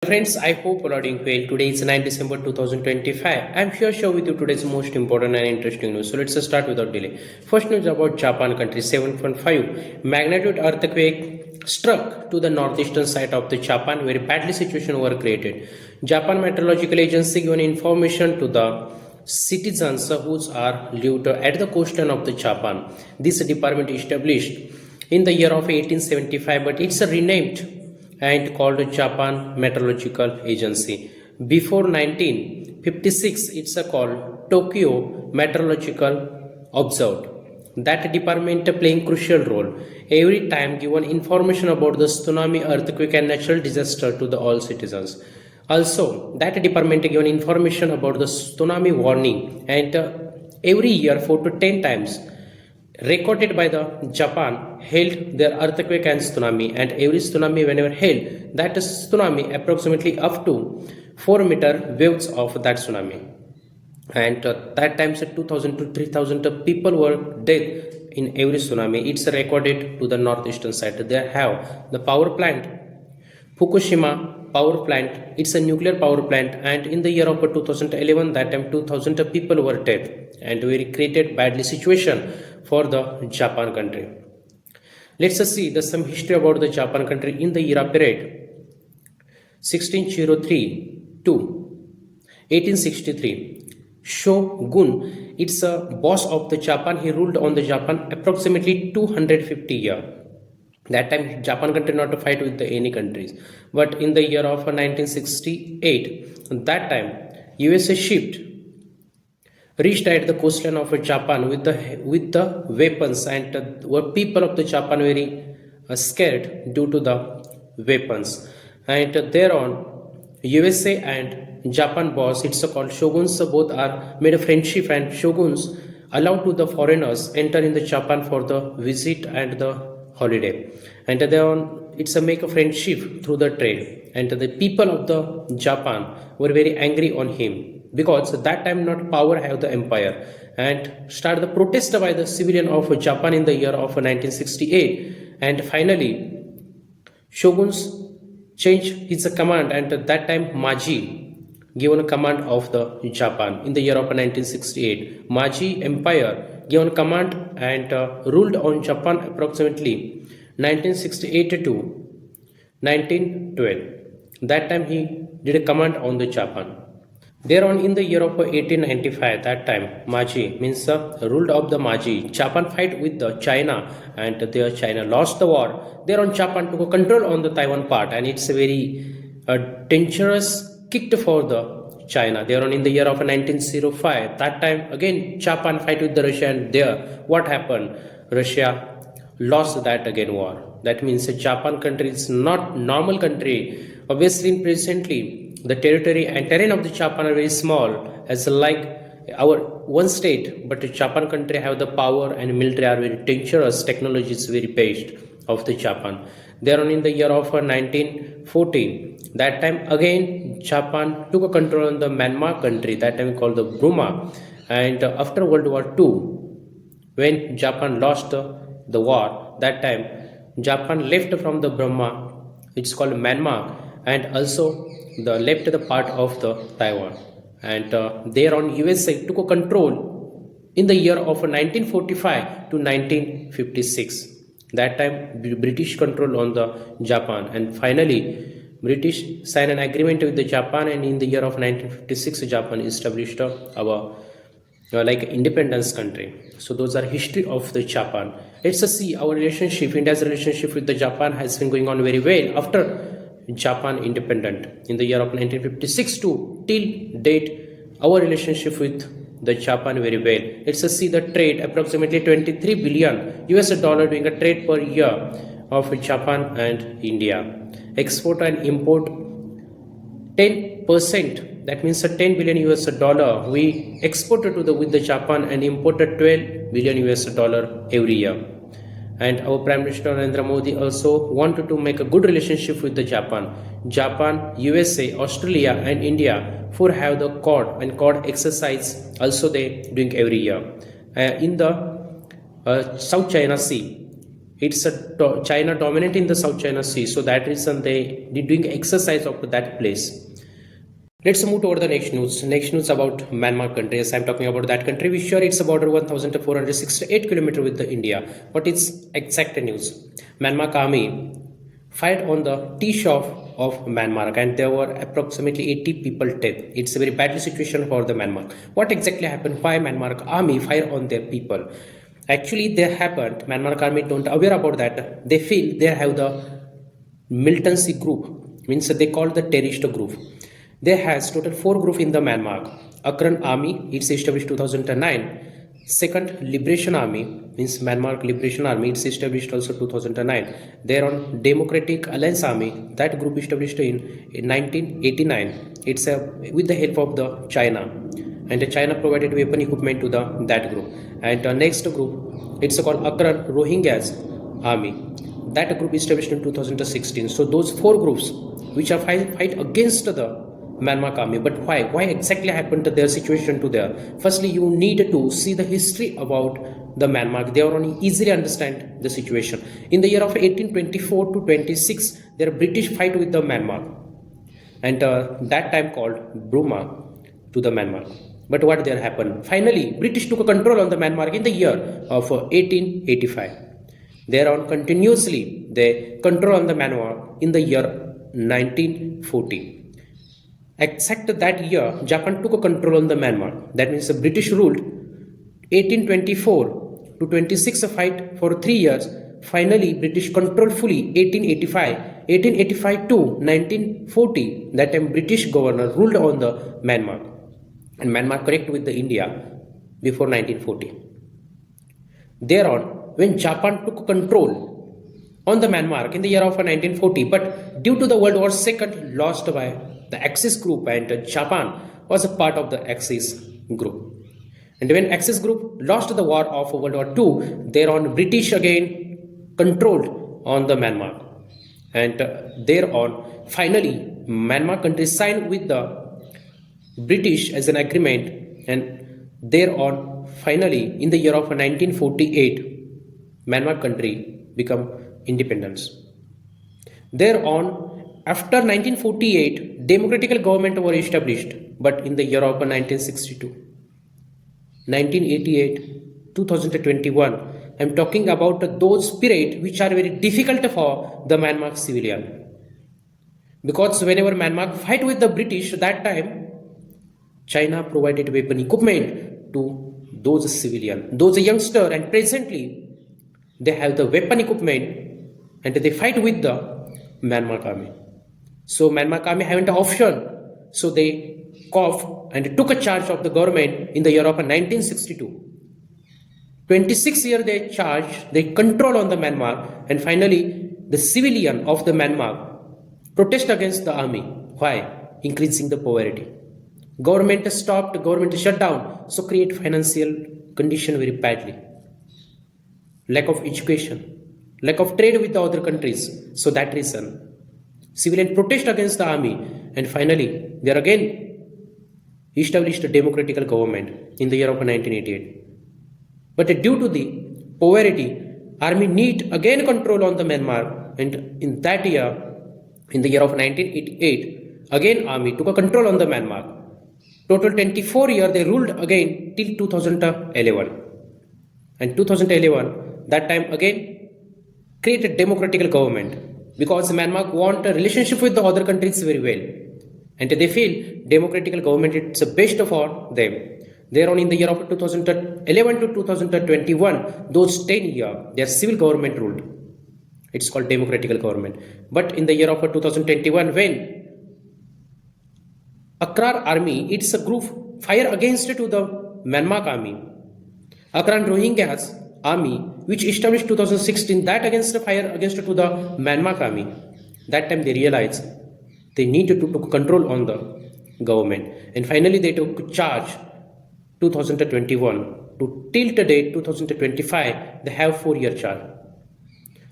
Friends, I hope you are doing well. Today is 9 December 2025. I'm here to share with you today's most important and interesting news. So let's start without delay. First news about Japan country. 7.5 magnitude earthquake struck to the northeastern side of the Japan where badly situation were created. Japan Meteorological Agency given information to the citizens who are lived at the coastline of the Japan. This department established in the year of 1875, but it's renamed and called Japan Meteorological Agency. Before 1956, it's called Tokyo Meteorological Observed. That department playing crucial role every time given information about the tsunami, earthquake, and natural disaster to the all citizens. Also, that department given information about the tsunami warning and every year 4 to 10 times recorded by the Japan held their earthquake and tsunami, and every tsunami whenever held that tsunami approximately up to 4-meter waves of that tsunami, and that times 2000 to 3000 people were dead in every tsunami. It's recorded to the northeastern side. They have the power plant Fukushima power plant. It's a nuclear power plant, and in the year of 2011, that time 2000 people were dead, and we created badly situation for the Japan country. Let's see some history about the Japan country in the era period 1603 to 1863. Shogun, it's a boss of the Japan. He ruled on the Japan approximately 250 years. That time Japan country not to fight with any countries, but in the year of 1968, that time USA ship reached at the coastline of Japan with the weapons, and were people of the Japan very scared due to the weapons, and thereon USA and Japan boss, it's called shoguns, both are made a friendship, and shoguns allowed to the foreigners enter in the Japan for the visit and the holiday, and thereon it's a make a friendship through the trade, and the people of the Japan were very angry on him because that time not power have the empire, and start the protest by the civilian of Japan in the year of 1968, and finally shoguns changed his command, and at that time Maji given a command of the Japan in the year of 1968. Maji empire given command and ruled on Japan approximately 1968 to 1912. That time he did a command on the Japan. Thereon in the year of 1895, that time Maji means ruled of the Maji. Japan fight with the China, and there China lost the war. Thereon Japan took control on the Taiwan part, and it's a very dangerous kicked for the China. Thereon in the year of 1905, that time again Japan fight with the Russia, and there what happened? Russia lost that again war. That means Japan country is not normal country. Obviously, presently the territory and terrain of the Japan are very small, as like our one state, but the Japan country have the power and military are very dangerous. Technology is very based of the Japan. Thereon in the year of 1914, that time again Japan took a control on the Myanmar country, that time called the Burma, and after World War II, when Japan lost the war, that time Japan left from the Burma, it's called Myanmar, and also the left the part of the Taiwan, and thereon USA took a control in the year of 1945 to 1956. That time British control on the Japan, and finally British signed an agreement with the Japan, and in the year of 1956 Japan established our like independence country. So those are history of the Japan. Let's see our relationship. India's relationship with the Japan has been going on very well after Japan independent in the year of 1956 to till date. Our relationship with the Japan very well. Let's see the trade, approximately 23 billion US dollar doing a trade per year of Japan and India. Export and import 10%, that means 10 billion US dollar we exported to the with the Japan, and imported 12 billion US dollar every year. And our Prime Minister Narendra Modi also wanted to make a good relationship with the Japan. Japan, USA, Australia and India for have the Quad and Quad exercise also they doing every year. In the South China Sea, It's a China dominant in the South China Sea, so that reason they doing exercise of that place. Let's move toward the next news. Next news about Myanmar country. As I'm talking about that country, we sure it's a border 1,468 kilometer with the India. But it's exact news. Myanmar army fired on the tea shop of Myanmar, and there were approximately 80 people dead. It's a very bad situation for the Myanmar. What exactly happened? Why Myanmar army fired on their people? Actually, they happened. Myanmar army don't aware about that. They feel they have the militancy group, means they call the terrorist group. There has total 4 group in the Myanmar. Akran Army, it's established 2009. Second, Liberation Army, means Myanmar Liberation Army, it's established also 2009. There on Democratic Alliance Army, that group established in 1989. It's with the help of the China, and China provided weapon equipment to that group. And next group, it's called Akran Rohingyas Army. That group established in 2016. So those 4 groups which are fight against the Myanmar army. But why? Why exactly happened to their situation to there? Firstly, you need to see the history about the Myanmar. They are only easily understand the situation. In the year of 1824 to 26, there British fight with the Myanmar, and that time called Burma to the Myanmar. But what there happened? Finally, British took control on the Myanmar in the year of 1885. Thereon continuously they control on the Myanmar in the year 1940. Except that year, Japan took control on the Myanmar. That means the British ruled 1824 to 26 a fight for 3 years. Finally, British controlled fully 1885 to 1940. That time British governor ruled on the Myanmar, and Myanmar connected with the India before 1940. Thereon, when Japan took control on the Myanmar in the year of 1940, but due to the World War II lost by the Axis group, and Japan was a part of the Axis group. And when Axis group lost the war of World War II, thereon British again controlled on the Myanmar. And thereon finally Myanmar country signed with the British as an agreement, and thereon finally in the year of 1948 Myanmar country become independence. Thereon after 1948, democratical government were established, but in the year of 1962, 1988, 2021, I am talking about those periods which are very difficult for the Myanmar civilian. Because whenever Myanmar fight with the British, that time China provided weapon equipment to those civilian, those youngsters, and presently they have the weapon equipment and they fight with the Myanmar army. So Myanmar army haven't an option. So they cough and took a charge of the government in the year of 1962. 26 years they charge, they control on the Myanmar, and finally the civilian of the Myanmar protest against the army. Why? Increasing the poverty. Government stopped, government shut down, so create financial condition very badly. Lack of education, lack of trade with the other countries. So that reason civilian protest against the army, and finally they are again established a democratical government in the year of 1988. But due to the poverty, army need again control on the Myanmar, and in that year, in the year of 1988, again army took a control on the Myanmar. Total 24 years they ruled again till 2011, and 2011 that time again created democratical government. Because Myanmar want a relationship with the other countries very well, and they feel democratical government it's the best for them. Thereon in the year of 2011 to 2021, those 10 years, their civil government ruled. It's called democratical government. But in the year of 2021, when Akrar army, it's a group fire against to the Myanmar army. Akran Rohingyas army, which established 2016, that against the fire against to the Myanmar army. That time they realized they needed to take control on the government, and finally they took charge 2021 to till today 2025. They have 4-year charge.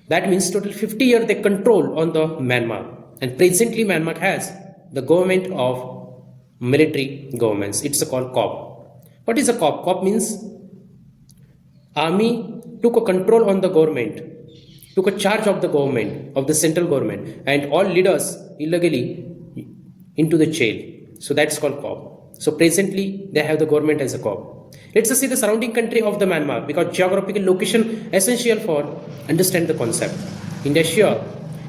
That means total 50 years they control on the Myanmar, and presently Myanmar has the government of military governments. It's called COP. What is a COP? COP means army took a control on the government, took a charge of the government, of the central government, and all leaders illegally into the jail. So that's called COP. So presently they have the government as a COP. Let's just see the surrounding country of the Myanmar, because geographical location essential for understand the concept. In Asia,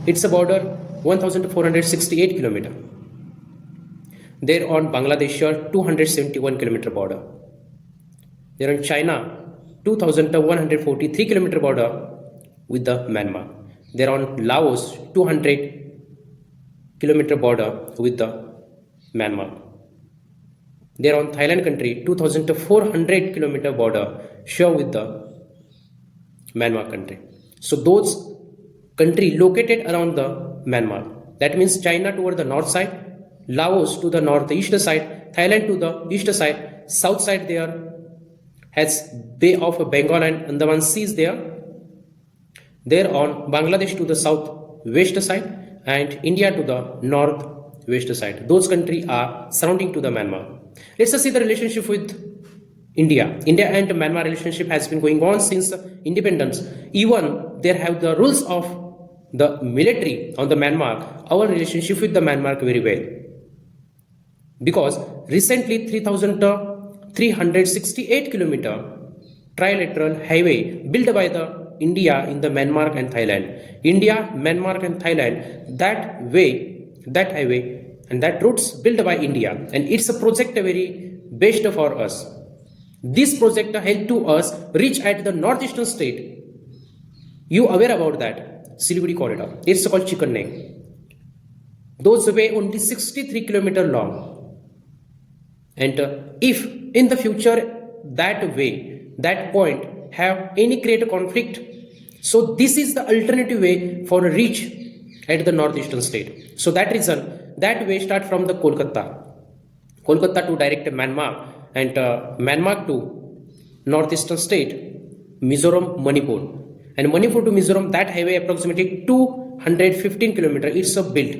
it's a border 1468 kilometer. There on Bangladesh, 271 kilometer border. There on China, 2143 kilometer border with the Myanmar. There on Laos, 200 kilometer border with the Myanmar. There on Thailand country, 2400 kilometer border share with the Myanmar country. So those country located around the Myanmar. That means China toward the north side, Laos to the northeast side, Thailand to the east side, south side there has Bay of Bengal and Andaman Seas there. There on Bangladesh to the southwest side and India to the northwest side. Those countries are surrounding to the Myanmar. Let's just see the relationship with India. India and Myanmar relationship has been going on since independence. Even there have the rules of the military on the Myanmar. Our relationship with the Myanmar very well, because recently 3,368 kilometer trilateral highway built by the India in the Myanmar and Thailand. India, Myanmar and Thailand, that highway and that routes built by India, and it's a project very best for us. This project helped to us reach at the northeastern state. You aware about that? Siliguri corridor. It's called chicken neck. Those way only 63 kilometer long. And if in the future that way, that point have any create a conflict, so this is the alternative way for a reach at the northeastern state. So that reason, that way start from the Kolkata to direct Myanmar, and Myanmar to northeastern state, Mizoram, Manipur, and Manipur to Mizoram, that highway approximately 215 kilometer. It's a build,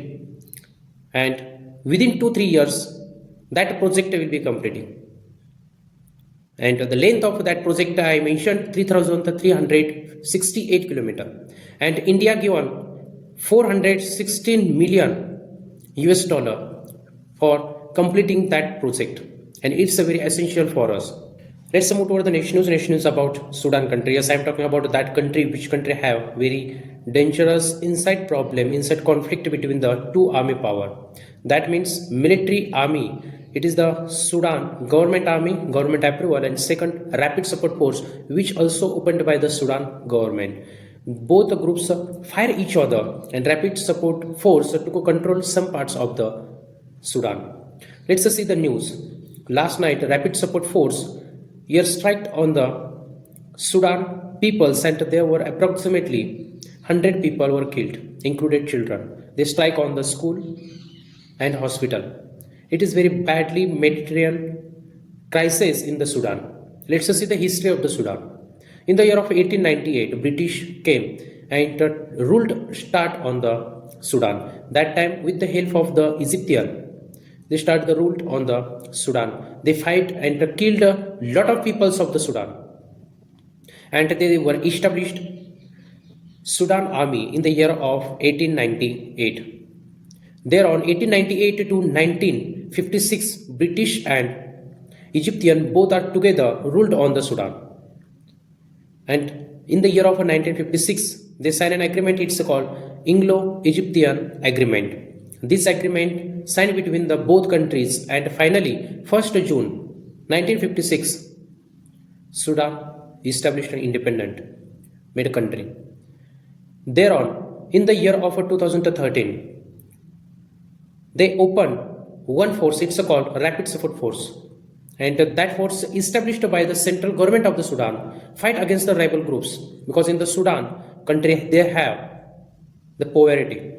and within 2-3 years that project will be completing. And the length of that project I mentioned 3,368 kilometer, and India given 416 million US dollar for completing that project, and it's a very essential for us. Let's move toward the next news. Next news about Sudan country. Yes, I am talking about that country, which country have very dangerous inside problem, inside conflict between the two army power. That means military army. It is the Sudan government army, government approval, and second rapid support force, which also opened by the Sudan government. Both the groups fire each other, and rapid support force to control some parts of the Sudan. Let's see the news. Last night, rapid support force airstrike on the Sudan peoples, and there were approximately 100 people were killed, included children. They strike on the school and hospital. It is very badly material crisis in the Sudan. Let's see the history of the Sudan. In the year of 1898, British came and ruled start on the Sudan. That time, with the help of the Egyptian, they start the rule on the Sudan. They fight and killed a lot of peoples of the Sudan, and they were established Sudan army in the year of 1898. There on 1898 to 1956, British and Egyptian both are together ruled on the Sudan. And in the year of 1956, they signed an agreement. It's called Anglo-Egyptian Agreement. This agreement signed between the both countries, and finally 1st June 1956, Sudan established an independent made country. Thereon, in the year of 2013, they opened one force. It's called Rapid Support Force, and that force established by the central government of the Sudan fight against the rebel groups, because in the Sudan country they have the poverty,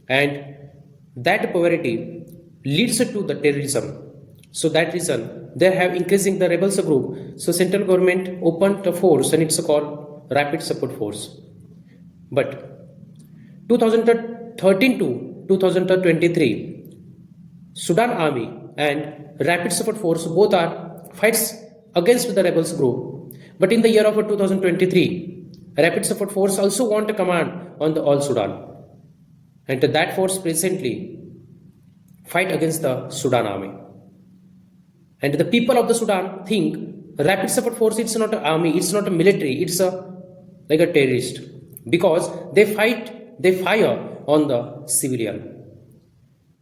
and that poverty leads to the terrorism. So that reason they have increasing the rebels group. So central government opened a force, and it's called Rapid Support Force. But 2013 to 2023, Sudan Army and Rapid Support Force both are fights against the rebels group. But in the year of 2023, Rapid Support Force also want a command on the all Sudan. And that force presently fight against the Sudan army. And the people of the Sudan think Rapid Support Force, it's not an army, it's not a military, it's like a terrorist, because they fire on the civilian.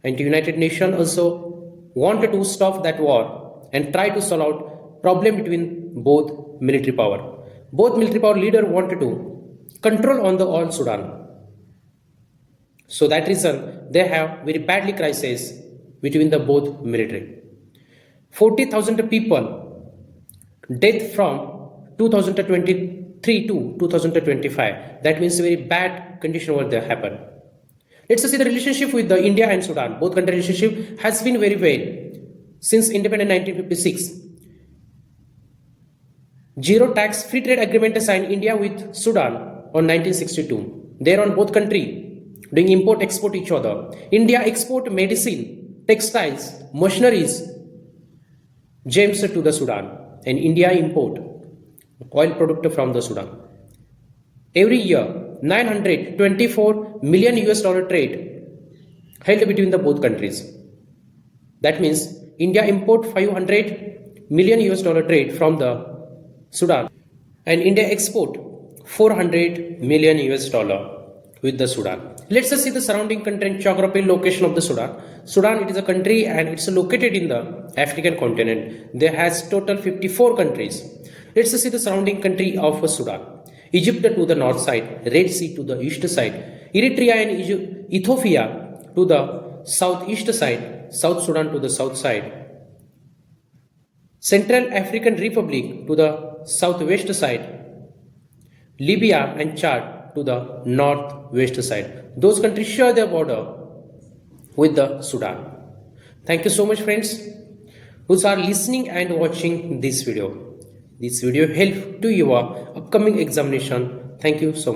And the United Nations also wanted to stop that war and try to solve out problem between both military power. Both military power leader wanted to control on the all Sudan. So that reason they have very badly crisis between the both military. 40,000 people death from 2023 to 2025. That means very bad condition over there happened. Let's see the relationship with the India and Sudan. Both country relationship has been very well since independence 1956. Zero tax free trade agreement signed India with Sudan on 1962. There on both country doing import export each other. India export medicine, textiles, machineries, gems to the Sudan, and India import oil product from the Sudan. Every year, 924 million US dollar trade held between the both countries. That means India import 500 million US dollar trade from the Sudan, and India export 400 million US dollar with the Sudan. Let's just see the surrounding country and geographical location of the Sudan. Sudan, it is a country and it's located in the African continent. There has total 54 countries. Let's just see the surrounding country of Sudan. Egypt to the north side, Red Sea to the east side, Eritrea and Ethiopia to the southeast side, South Sudan to the south side, Central African Republic to the southwest side, Libya and Chad to the northwest side. Those countries share their border with the Sudan. Thank you so much, friends, who are listening and watching this video. This video help to your upcoming examination. Thank you so much.